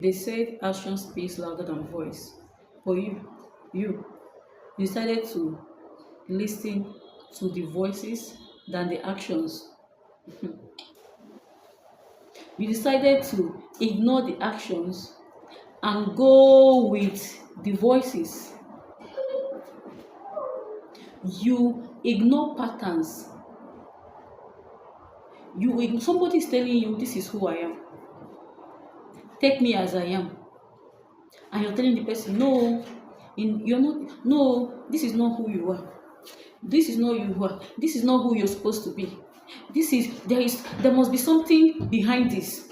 They said action speaks louder than voice. But you decided to listen to the voices than the actions. You decided to ignore the actions and go with the voices. You ignore patterns. Somebody is telling you this is who I am. Take me as I am. And you're telling the person, no, you're not, no, this is not who you are. This is not you who are. This is not who you're supposed to be. There must be something behind this.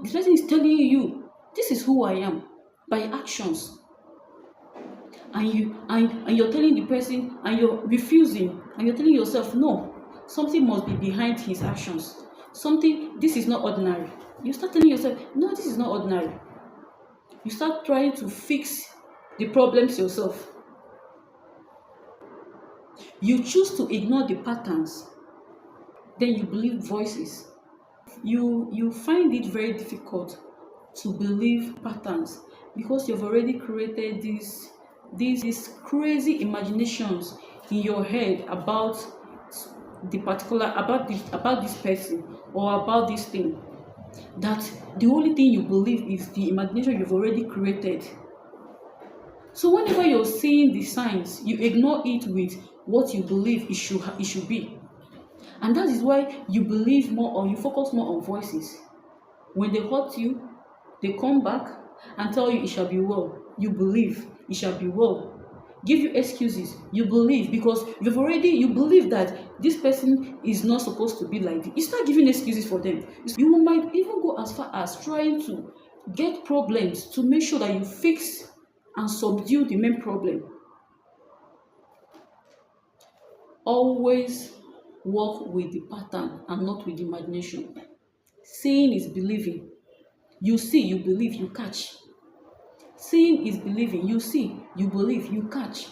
This person is telling you, this is who I am by actions. And you're telling the person, and you're refusing, and you're telling yourself, no, something must be behind his actions. This is not ordinary. You start telling yourself, no, this is not ordinary. You start trying to fix the problems yourself. You choose to ignore the patterns, then you believe voices. You find it very difficult to believe patterns because you've already created these crazy imaginations in your head about about this person or about this thing, that the only thing you believe is the imagination you've already created. So whenever you're seeing the signs, you ignore it with what you believe it should be. And that is why you believe more, or you focus more on voices. When they hurt you, they come back and tell you it shall be well. You believe it shall be well. Give you excuses. You believe because you believe that this person is not supposed to be like this. You start giving excuses for them. You might even go as far as trying to get problems to make sure that you fix and subdue the main problem. Always work with the pattern and not with the imagination. Seeing is believing. You see, you believe, you catch. Seeing is believing. You see, you believe, you catch.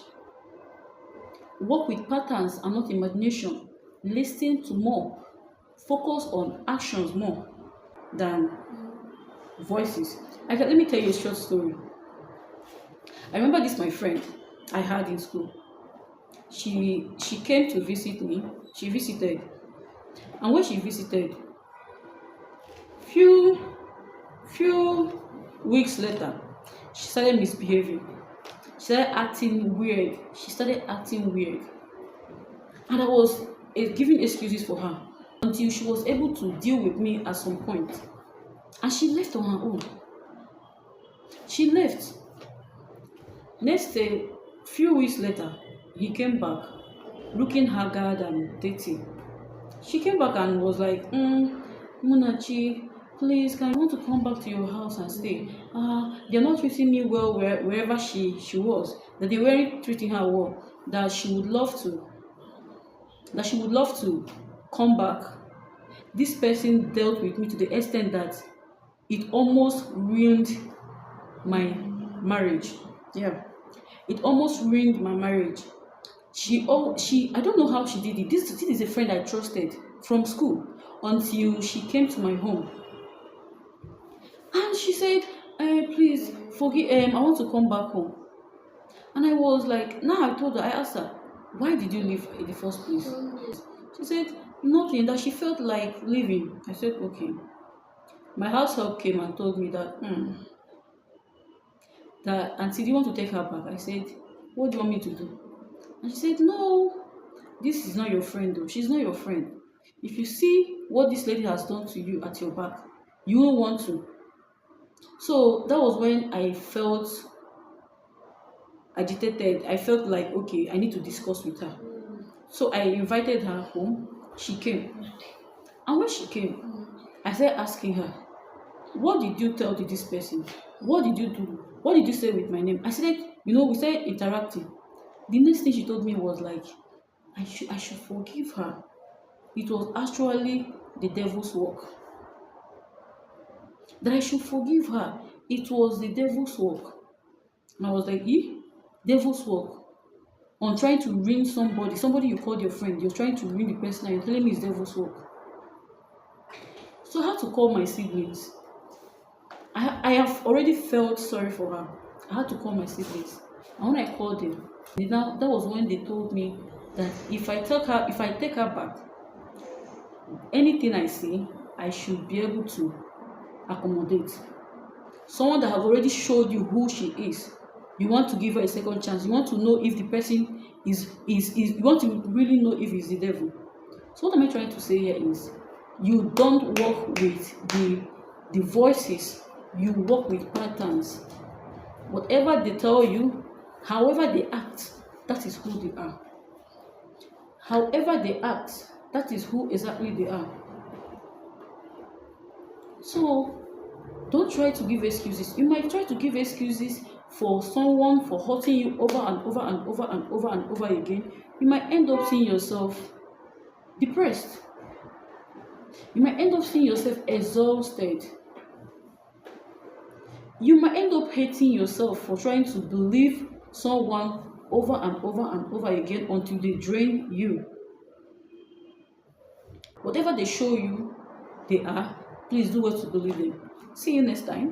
Work with patterns and not imagination. Listen to more. Focus on actions more than voices. Let me tell you a short story. I remember this my friend I had in school. She came to visit me. She visited. And when she visited, few weeks later, she started misbehaving. She started acting weird. And I was giving excuses for her until she was able to deal with me at some point. And she left on her own. She left. Next day, few weeks later, he came back looking haggard and dirty. She came back and was like, Munachi, please, can I want to come back to your house and stay? They're not treating me well wherever she was. That they weren't treating her well. That she would love to come back. This person dealt with me to the extent that it almost ruined my marriage. Yeah. It almost ruined my marriage. I don't know how she did it. This is a friend I trusted from school until she came to my home. And she said, please forgive, I want to come back home. And I was like, I asked her, why did you leave in the first place? She said, nothing, that she felt like leaving. I said, okay. My house help came and told me that, that auntie, do you want to take her back? I said, what do you want me to do? And she said, no, this is not your friend though. She's not your friend. If you see what this lady has done to you at your back, you won't want to. So that was when I felt agitated. I felt like, okay, I need to discuss with her. So I invited her home. She came. And when she came, I started asking her, what did you tell to this person? What did you do? What did you say with my name? I said, we started interacting. The next thing she told me was like, I should forgive her. It was actually the devil's work. That I should forgive her. It was the devil's work. And I was like, devil's work. On trying to ruin somebody you called your friend, you're trying to ruin the person and you're telling me it's devil's work. So I had to call my siblings. I I have already felt sorry for her. I had to call my siblings. And when I called them, now that was when they told me that if I take her back, anything I say, I should be able to accommodate. Someone that have already showed you who she is, you want to give her a second chance. You want to know if the person is you want to really know if it's the devil. So what am I trying to say here is, you don't work with the voices, you work with patterns. Whatever they tell you, however they act, that is who they are. However they act, that is who exactly they are. So don't try to give excuses. You might try to give excuses for someone for hurting you over and over and over and over and over again. You might end up seeing yourself depressed. You might end up seeing yourself exhausted. You might end up hating yourself for trying to believe someone over and over and over again until they drain you. Whatever they show you they are, please do what to believe them. See you next time.